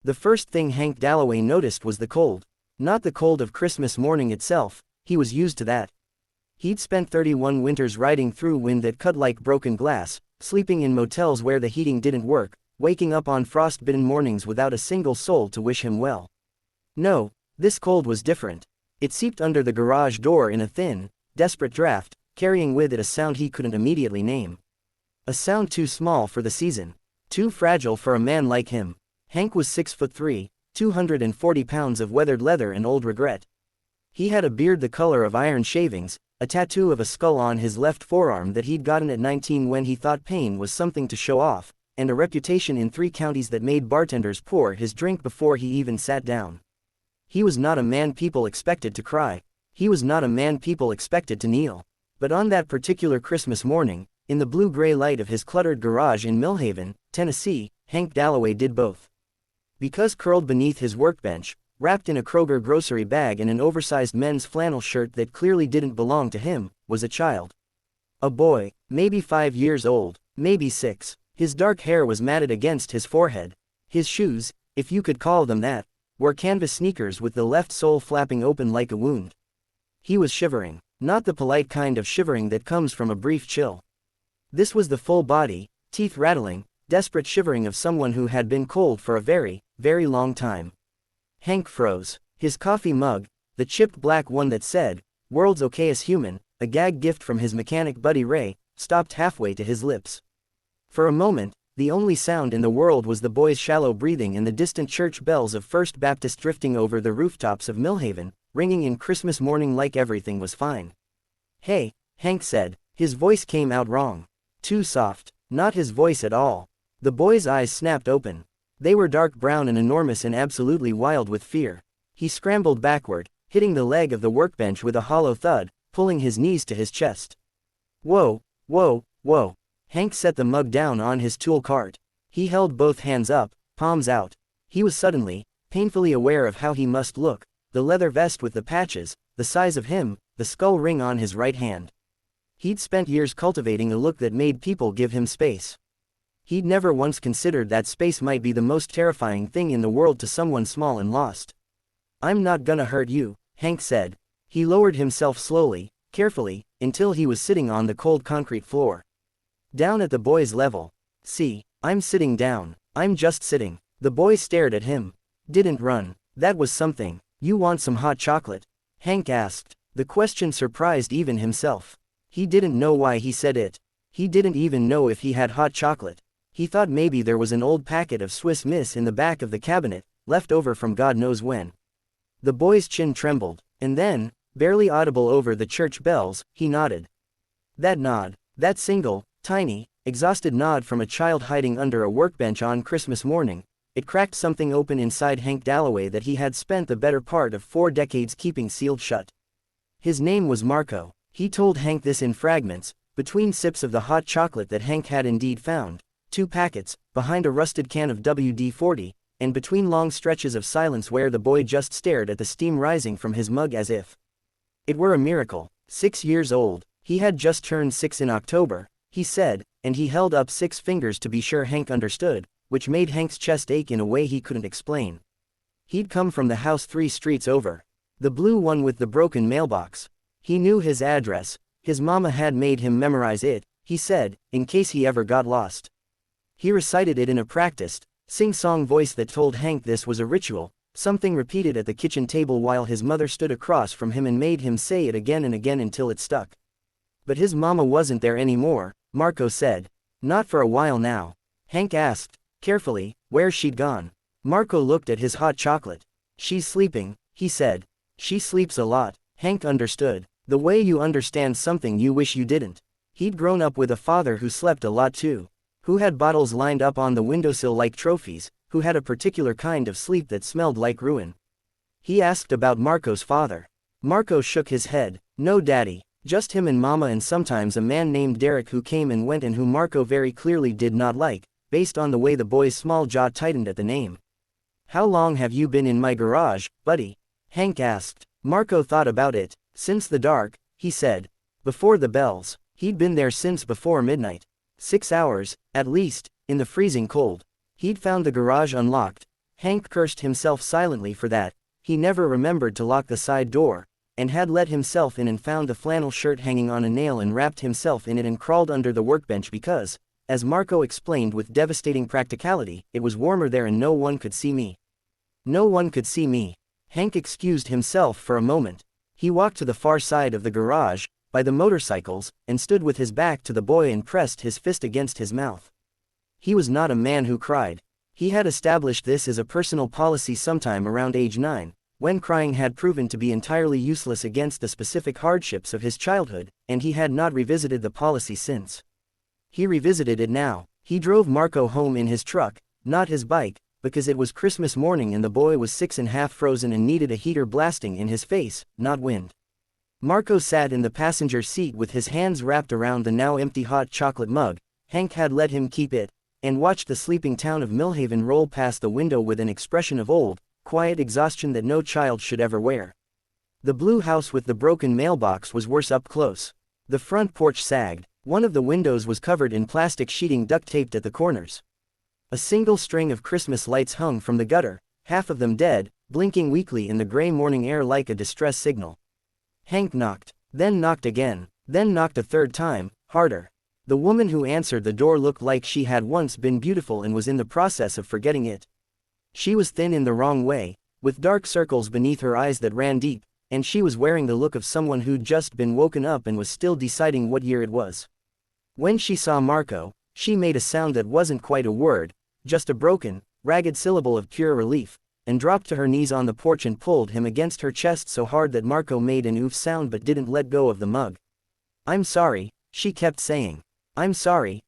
The first thing Hank Dalloway noticed was the cold. Not the cold of Christmas morning itself, he was used to that. He'd spent 31 winters riding through wind that cut like broken glass, sleeping in motels where the heating didn't work, waking up on frost-bitten mornings without a single soul to wish him well. No, this cold was different. It seeped under the garage door in a thin, desperate draft, carrying with it a sound he couldn't immediately name. A sound too small for the season. Too fragile for a man like him. Hank was 6'3", 240 pounds of weathered leather and old regret. He had a beard the color of iron shavings, a tattoo of a skull on his left forearm that he'd gotten at 19 when he thought pain was something to show off, and a reputation in 3 counties that made bartenders pour his drink before he even sat down. He was not a man people expected to cry. He was not a man people expected to kneel. But on that particular Christmas morning, in the blue-gray light of his cluttered garage in Millhaven, Tennessee, Hank Dalloway did both. Because curled beneath his workbench, wrapped in a Kroger grocery bag and an oversized men's flannel shirt that clearly didn't belong to him, was a child. A boy, maybe 5 years old, maybe 6. His dark hair was matted against his forehead. His shoes, if you could call them that, were canvas sneakers with the left sole flapping open like a wound. He was shivering, not the polite kind of shivering that comes from a brief chill. This was the full body, teeth rattling, desperate shivering of someone who had been cold for a very, very long time. Hank froze. His coffee mug, the chipped black one that said, "World's okayest human," a gag gift from his mechanic buddy Ray, stopped halfway to his lips. For a moment, the only sound in the world was the boy's shallow breathing and the distant church bells of First Baptist drifting over the rooftops of Millhaven, ringing in Christmas morning like everything was fine. "Hey," Hank said. His voice came out wrong. Too soft. Not his voice at all. The boy's eyes snapped open. They were dark brown and enormous and absolutely wild with fear. He scrambled backward, hitting the leg of the workbench with a hollow thud, pulling his knees to his chest. "Whoa, whoa, whoa." Hank set the mug down on his tool cart. He held both hands up, palms out. He was suddenly, painfully aware of how he must look, the leather vest with the patches, the size of him, the skull ring on his right hand. He'd spent years cultivating a look that made people give him space. He'd never once considered that space might be the most terrifying thing in the world to someone small and lost. "I'm not gonna hurt you," Hank said. He lowered himself slowly, carefully, until he was sitting on the cold concrete floor. Down at the boy's level. "See, I'm sitting down. I'm just sitting." The boy stared at him. "Didn't run. That was something. You want some hot chocolate?" Hank asked. The question surprised even himself. He didn't know why he said it. He didn't even know if he had hot chocolate. He thought maybe there was an old packet of Swiss Miss in the back of the cabinet, left over from God knows when. The boy's chin trembled, and then, barely audible over the church bells, he nodded. That nod, that single, tiny, exhausted nod from a child hiding under a workbench on Christmas morning, it cracked something open inside Hank Dalloway that he had spent the better part of 4 decades keeping sealed shut. His name was Marco. He told Hank this in fragments, between sips of the hot chocolate that Hank had indeed found, 2 packets, behind a rusted can of WD-40, and between long stretches of silence where the boy just stared at the steam rising from his mug as if it were a miracle. 6 years old. He had just turned 6 in October, he said, and he held up 6 fingers to be sure Hank understood, which made Hank's chest ache in a way he couldn't explain. He'd come from the house 3 streets over. The blue one with the broken mailbox. He knew his address. His mama had made him memorize it, he said, in case he ever got lost. He recited it in a practiced, sing-song voice that told Hank this was a ritual, something repeated at the kitchen table while his mother stood across from him and made him say it again and again until it stuck. But his mama wasn't there anymore, Marco said. Not for a while now. Hank asked, carefully, where she'd gone. Marco looked at his hot chocolate. She's sleeping, he said. She sleeps a lot. Hank understood. The way you understand something you wish you didn't. He'd grown up with a father who slept a lot too. Who had bottles lined up on the windowsill like trophies, who had a particular kind of sleep that smelled like ruin. He asked about Marco's father. Marco shook his head. No daddy. Just him and mama and sometimes a man named Derek who came and went and who Marco very clearly did not like, based on the way the boy's small jaw tightened at the name. How long have you been in my garage, buddy? Hank asked. Marco thought about it. Since the dark, he said. Before the bells. He'd been there since before midnight. 6 hours, at least, in the freezing cold. He'd found the garage unlocked, Hank cursed himself silently for that. He never remembered to lock the side door, and had let himself in and found the flannel shirt hanging on a nail and wrapped himself in it and crawled under the workbench because, as Marco explained with devastating practicality, it was warmer there and no one could see me. No one could see me. Hank excused himself for a moment. He walked to the far side of the garage, by the motorcycles, and stood with his back to the boy and pressed his fist against his mouth. He was not a man who cried. He had established this as a personal policy sometime around age 9, when crying had proven to be entirely useless against the specific hardships of his childhood, and he had not revisited the policy since. He revisited it now. He drove Marco home in his truck, not his bike, because it was Christmas morning and the boy was 6 and half frozen and needed a heater blasting in his face, not wind. Marco sat in the passenger seat with his hands wrapped around the now empty hot chocolate mug. Hank had let him keep it, and watched the sleeping town of Millhaven roll past the window with an expression of old, quiet exhaustion that no child should ever wear. The blue house with the broken mailbox was worse up close. The front porch sagged. One of the windows was covered in plastic sheeting duct taped at the corners. A single string of Christmas lights hung from the gutter, half of them dead, blinking weakly in the gray morning air like a distress signal. Hank knocked, then knocked again, then knocked a third time, harder. The woman who answered the door looked like she had once been beautiful and was in the process of forgetting it. She was thin in the wrong way, with dark circles beneath her eyes that ran deep, and she was wearing the look of someone who'd just been woken up and was still deciding what year it was. When she saw Marco, she made a sound that wasn't quite a word, just a broken, ragged syllable of pure relief, and dropped to her knees on the porch and pulled him against her chest so hard that Marco made an oof sound but didn't let go of the mug. "I'm sorry," she kept saying. I'm sorry,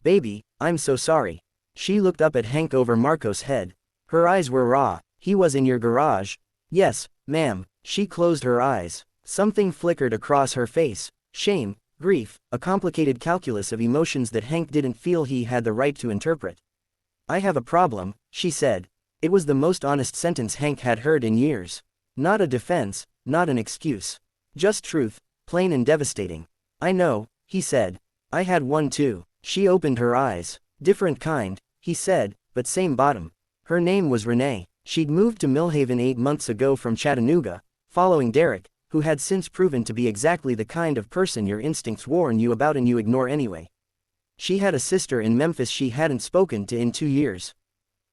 baby, I'm so sorry." She looked up at Hank over Marco's head. Her eyes were raw. "He was in your garage?" "Yes, ma'am." She closed her eyes. Something flickered across her face. Shame, grief, a complicated calculus of emotions that Hank didn't feel he had the right to interpret. "I have a problem," she said. It was the most honest sentence Hank had heard in years. Not a defense, not an excuse. Just truth, plain and devastating. "I know," he said. "I had one too." She opened her eyes. "Different kind," he said, "but same bottom." Her name was Renee. She'd moved to Millhaven 8 months ago from Chattanooga, following Derek, who had since proven to be exactly the kind of person your instincts warn you about and you ignore anyway. She had a sister in Memphis she hadn't spoken to in 2 years.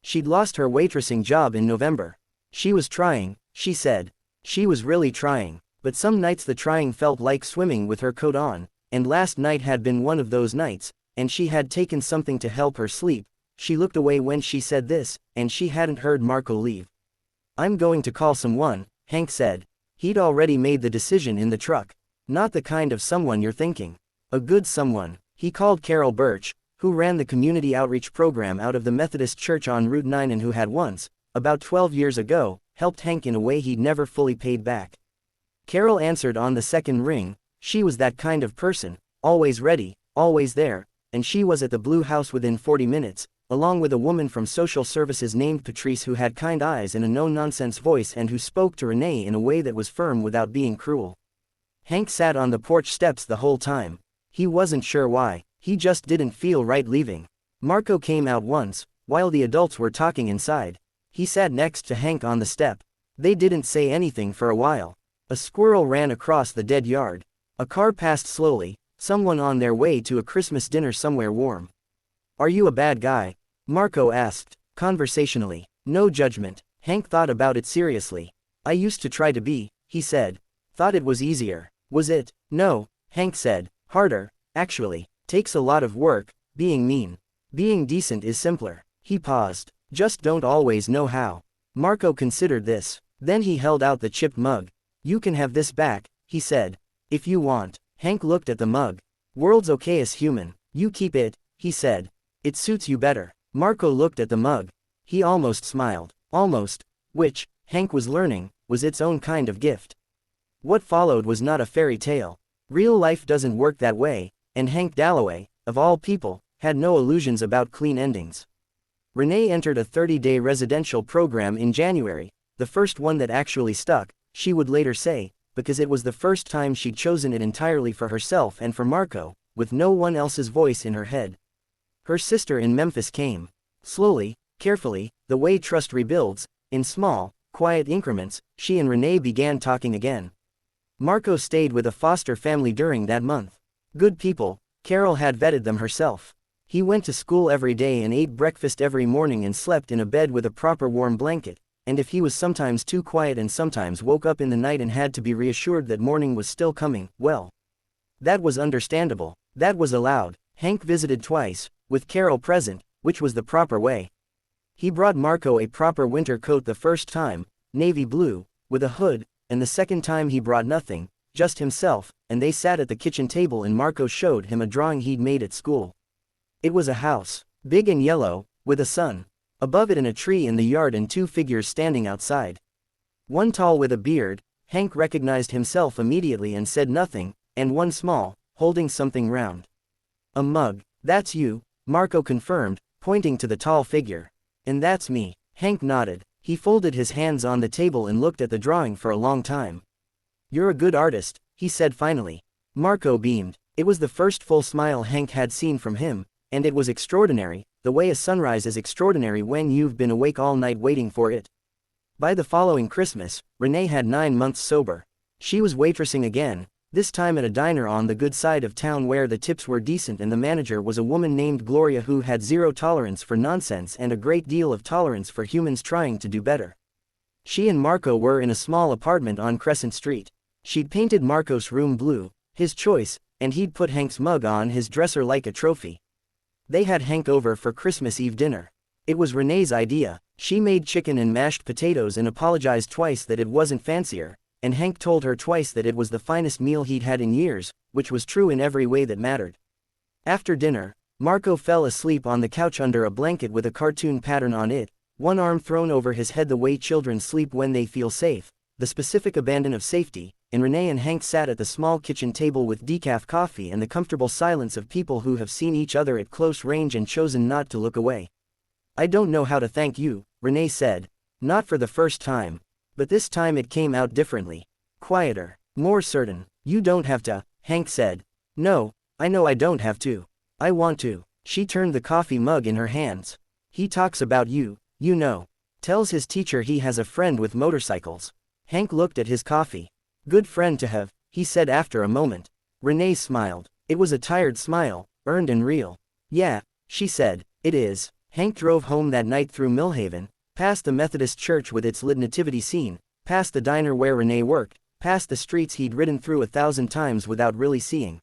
She'd lost her waitressing job in November. She was trying, she said. She was really trying, but some nights the trying felt like swimming with her coat on, and last night had been one of those nights, and she had taken something to help her sleep. She looked away when she said this, and she hadn't heard Marco leave. "I'm going to call someone," Hank said. He'd already made the decision in the truck. "Not the kind of someone you're thinking. A good someone." He called Carol Birch, who ran the community outreach program out of the Methodist Church on Route 9 and who had once, about 12 years ago, helped Hank in a way he'd never fully paid back. Carol answered on the second ring. She was that kind of person, always ready, always there, and she was at the Blue House within 40 minutes, along with a woman from social services named Patrice who had kind eyes and a no-nonsense voice and who spoke to Renee in a way that was firm without being cruel. Hank sat on the porch steps the whole time. He wasn't sure why. He just didn't feel right leaving. Marco came out once, while the adults were talking inside. He sat next to Hank on the step. They didn't say anything for a while. A squirrel ran across the dead yard. A car passed slowly, someone on their way to a Christmas dinner somewhere warm. "Are you a bad guy?" Marco asked, conversationally. No judgment. Hank thought about it seriously. "I used to try to be," he said. "Thought it was easier." "Was it?" "No," Hank said. "Harder, actually. Takes a lot of work. Being mean. Being decent is simpler." He paused. "Just don't always know how." Marco considered this. Then he held out the chipped mug. "You can have this back," he said. "If you want." Hank looked at the mug. "World's okay as human. You keep it," he said. "It suits you better." Marco looked at the mug. He almost smiled. Almost. Which, Hank was learning, was its own kind of gift. What followed was not a fairy tale. Real life doesn't work that way, and Hank Dalloway, of all people, had no illusions about clean endings. Renee entered a 30-day residential program in January, the first one that actually stuck, she would later say, because it was the first time she'd chosen it entirely for herself and for Marco, with no one else's voice in her head. Her sister in Memphis came. Slowly, Carefully, the way trust rebuilds, in small, quiet increments, she and Renee began talking again. Marco stayed with a foster family during that month. Good people, Carol had vetted them herself. He went to school every day and ate breakfast every morning and slept in a bed with a proper warm blanket, and if he was sometimes too quiet and sometimes woke up in the night and had to be reassured that morning was still coming, well, that was understandable, that was allowed. Hank visited twice, with Carol present, which was the proper way. He brought Marco a proper winter coat the first time, navy blue, with a hood, and the second time he brought nothing, just himself, and they sat at the kitchen table and Marco showed him a drawing he'd made at school. It was a house, big and yellow, with a sun above it and a tree in the yard and two figures standing outside. One tall with a beard, Hank recognized himself immediately and said nothing, and one small, holding something round. A mug. That's you, Marco confirmed, pointing to the tall figure. And that's me. Hank nodded. He folded his hands on the table and looked at the drawing for a long time. You're a good artist, he said finally. Marco beamed. It was the first full smile Hank had seen from him, and it was extraordinary, the way a sunrise is extraordinary when you've been awake all night waiting for it. By the following Christmas, Renee had 9 months sober. She was waitressing again, this time at a diner on the good side of town where the tips were decent and the manager was a woman named Gloria who had zero tolerance for nonsense and a great deal of tolerance for humans trying to do better. She and Marco were in a small apartment on Crescent Street. She'd painted Marco's room blue, his choice, and he'd put Hank's mug on his dresser like a trophy. They had Hank over for Christmas Eve dinner. It was Renee's idea. She made chicken and mashed potatoes and apologized twice that it wasn't fancier, and Hank told her twice that it was the finest meal he'd had in years, which was true in every way that mattered. After dinner, Marco fell asleep on the couch under a blanket with a cartoon pattern on it, one arm thrown over his head the way children sleep when they feel safe, the specific abandon of safety, and Renee and Hank sat at the small kitchen table with decaf coffee and the comfortable silence of people who have seen each other at close range and chosen not to look away. I don't know how to thank you, Renee said, not for the first time. But this time it came out differently. Quieter, more certain. You don't have to, Hank said. No, I know I don't have to. I want to. She turned the coffee mug in her hands. He talks about you, you know. Tells his teacher he has a friend with motorcycles. Hank looked at his coffee. Good friend to have, he said after a moment. Renee smiled. It was a tired smile, earned and real. Yeah, she said, it is. Hank drove home that night through Millhaven, past the Methodist church with its lit nativity scene, past the diner where Renee worked, past the streets he'd ridden through 1,000 times without really seeing.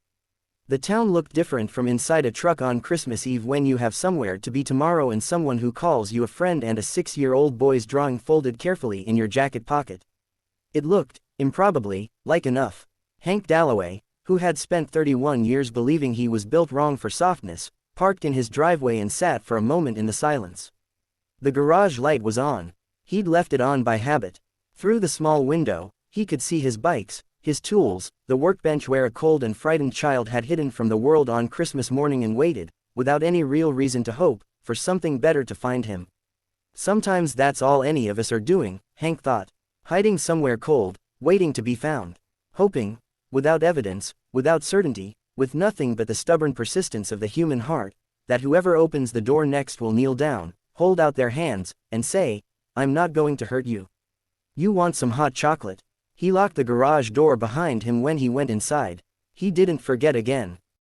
The town looked different from inside a truck on Christmas Eve when you have somewhere to be tomorrow and someone who calls you a friend and a 6-year-old boy's drawing folded carefully in your jacket pocket. It looked, improbably, like enough. Hank Dalloway, who had spent 31 years believing he was built wrong for softness, parked in his driveway and sat for a moment in the silence. The garage light was on. He'd left it on by habit. Through the small window, he could see his bikes, his tools, the workbench where a cold and frightened child had hidden from the world on Christmas morning and waited, without any real reason to hope, for something better to find him. Sometimes that's all any of us are doing, Hank thought. Hiding somewhere cold, waiting to be found. Hoping, without evidence, without certainty, with nothing but the stubborn persistence of the human heart, that whoever opens the door next will kneel down, hold out their hands, and say, I'm not going to hurt you. You want some hot chocolate? He locked the garage door behind him when he went inside. He didn't forget again.